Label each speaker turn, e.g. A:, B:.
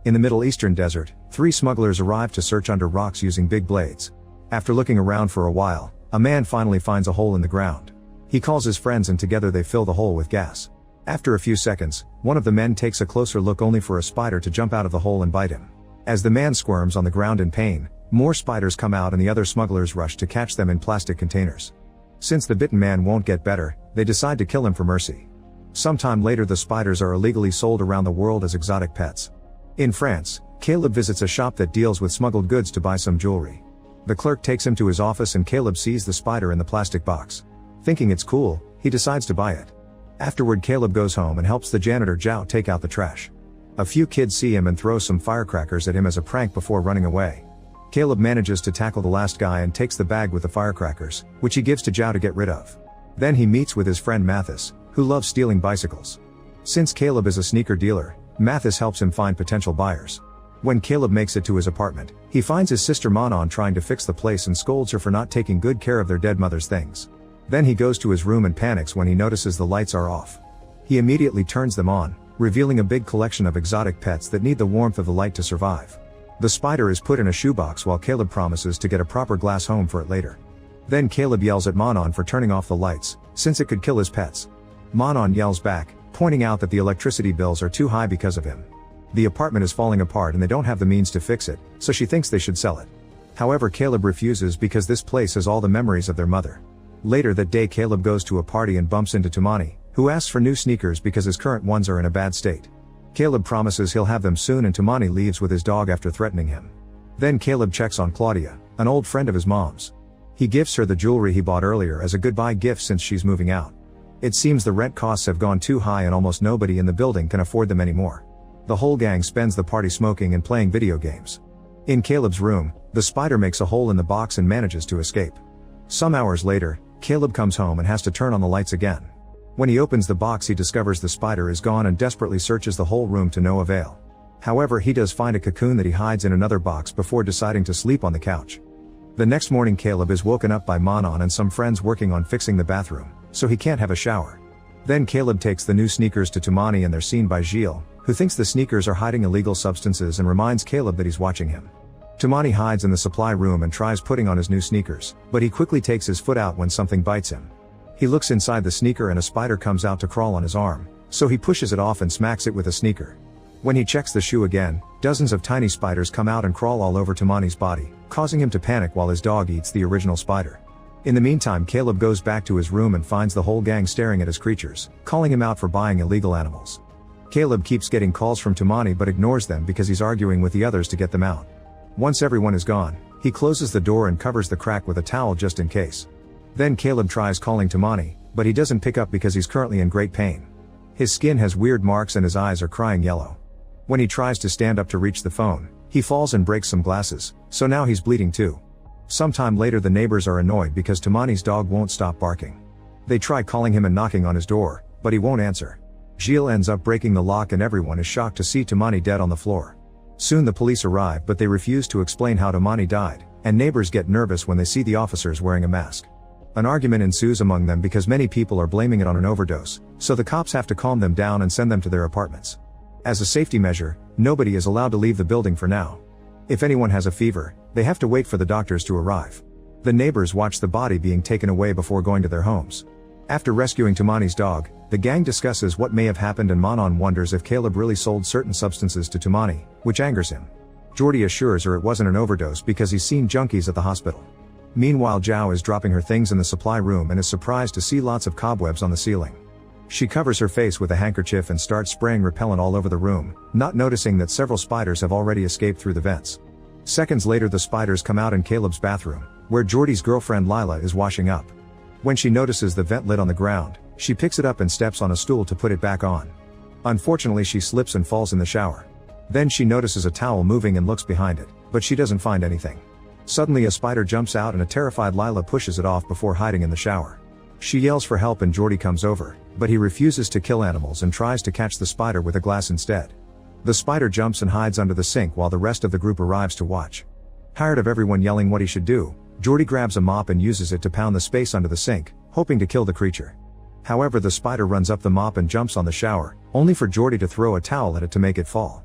A: In the Middle Eastern desert, 3 smugglers arrive to search under rocks using big blades. After looking around for a while, a man finally finds a hole in the ground. He calls his friends and together they fill the hole with gas. After a few seconds, one of the men takes a closer look only for a spider to jump out of the hole and bite him. As the man squirms on the ground in pain, more spiders come out and the other smugglers rush to catch them in plastic containers. Since the bitten man won't get better, they decide to kill him for mercy. Sometime later the spiders are illegally sold around the world as exotic pets. In France, Caleb visits a shop that deals with smuggled goods to buy some jewelry. The clerk takes him to his office and Caleb sees the spider in the plastic box. Thinking it's cool, he decides to buy it. Afterward Caleb goes home and helps the janitor Zhao take out the trash. A few kids see him and throw some firecrackers at him as a prank before running away. Caleb manages to tackle the last guy and takes the bag with the firecrackers, which he gives to Zhao to get rid of. Then he meets with his friend Mathis, who loves stealing bicycles. Since Caleb is a sneaker dealer, Mathis helps him find potential buyers. When Caleb makes it to his apartment, he finds his sister Manon trying to fix the place and scolds her for not taking good care of their dead mother's things. Then he goes to his room and panics when he notices the lights are off. He immediately turns them on, revealing a big collection of exotic pets that need the warmth of the light to survive. The spider is put in a shoebox while Caleb promises to get a proper glass home for it later. Then Caleb yells at Manon for turning off the lights, since it could kill his pets. Manon yells back, pointing out that the electricity bills are too high because of him. The apartment is falling apart and they don't have the means to fix it, so she thinks they should sell it. However, Caleb refuses because this place has all the memories of their mother. Later that day Caleb goes to a party and bumps into Tumani, who asks for new sneakers because his current ones are in a bad state. Caleb promises he'll have them soon and Tumani leaves with his dog after threatening him. Then Caleb checks on Claudia, an old friend of his mom's. He gives her the jewelry he bought earlier as a goodbye gift since she's moving out. It seems the rent costs have gone too high and almost nobody in the building can afford them anymore. The whole gang spends the party smoking and playing video games. In Caleb's room, the spider makes a hole in the box and manages to escape. Some hours later, Caleb comes home and has to turn on the lights again. When he opens the box he discovers the spider is gone and desperately searches the whole room to no avail. However, he does find a cocoon that he hides in another box before deciding to sleep on the couch. The next morning Caleb is woken up by Manon and some friends working on fixing the bathroom, so he can't have a shower. Then Caleb takes the new sneakers to Tumani and they're seen by Gilles, who thinks the sneakers are hiding illegal substances and reminds Caleb that he's watching him. Tumani hides in the supply room and tries putting on his new sneakers, but he quickly takes his foot out when something bites him. He looks inside the sneaker and a spider comes out to crawl on his arm, so he pushes it off and smacks it with a sneaker. When he checks the shoe again, dozens of tiny spiders come out and crawl all over Tumani's body, causing him to panic while his dog eats the original spider. In the meantime Caleb goes back to his room and finds the whole gang staring at his creatures, calling him out for buying illegal animals. Caleb keeps getting calls from Tumani but ignores them because he's arguing with the others to get them out. Once everyone is gone, he closes the door and covers the crack with a towel just in case. Then Caleb tries calling Tumani, but he doesn't pick up because he's currently in great pain. His skin has weird marks and his eyes are crying yellow. When he tries to stand up to reach the phone, he falls and breaks some glasses, so now he's bleeding too. Sometime later the neighbors are annoyed because Tumani's dog won't stop barking. They try calling him and knocking on his door, but he won't answer. Gilles ends up breaking the lock and everyone is shocked to see Tumani dead on the floor. Soon the police arrive but they refuse to explain how Tumani died, and neighbors get nervous when they see the officers wearing a mask. An argument ensues among them because many people are blaming it on an overdose, so the cops have to calm them down and send them to their apartments. As a safety measure, nobody is allowed to leave the building for now. If anyone has a fever, they have to wait for the doctors to arrive. The neighbors watch the body being taken away before going to their homes. After rescuing Tumani's dog, the gang discusses what may have happened and Manon wonders if Caleb really sold certain substances to Tumani, which angers him. Jordi assures her it wasn't an overdose because he's seen junkies at the hospital. Meanwhile Zhao is dropping her things in the supply room and is surprised to see lots of cobwebs on the ceiling. She covers her face with a handkerchief and starts spraying repellent all over the room, not noticing that several spiders have already escaped through the vents. Seconds later the spiders come out in Caleb's bathroom, where Jordi's girlfriend Lila is washing up. When she notices the vent lid on the ground, she picks it up and steps on a stool to put it back on. Unfortunately she slips and falls in the shower. Then she notices a towel moving and looks behind it, but she doesn't find anything. Suddenly a spider jumps out and a terrified Lila pushes it off before hiding in the shower. She yells for help and Jordi comes over, but he refuses to kill animals and tries to catch the spider with a glass instead. The spider jumps and hides under the sink while the rest of the group arrives to watch. Tired of everyone yelling what he should do, Jordi grabs a mop and uses it to pound the space under the sink, hoping to kill the creature. However, the spider runs up the mop and jumps on the shower, only for Jordi to throw a towel at it to make it fall.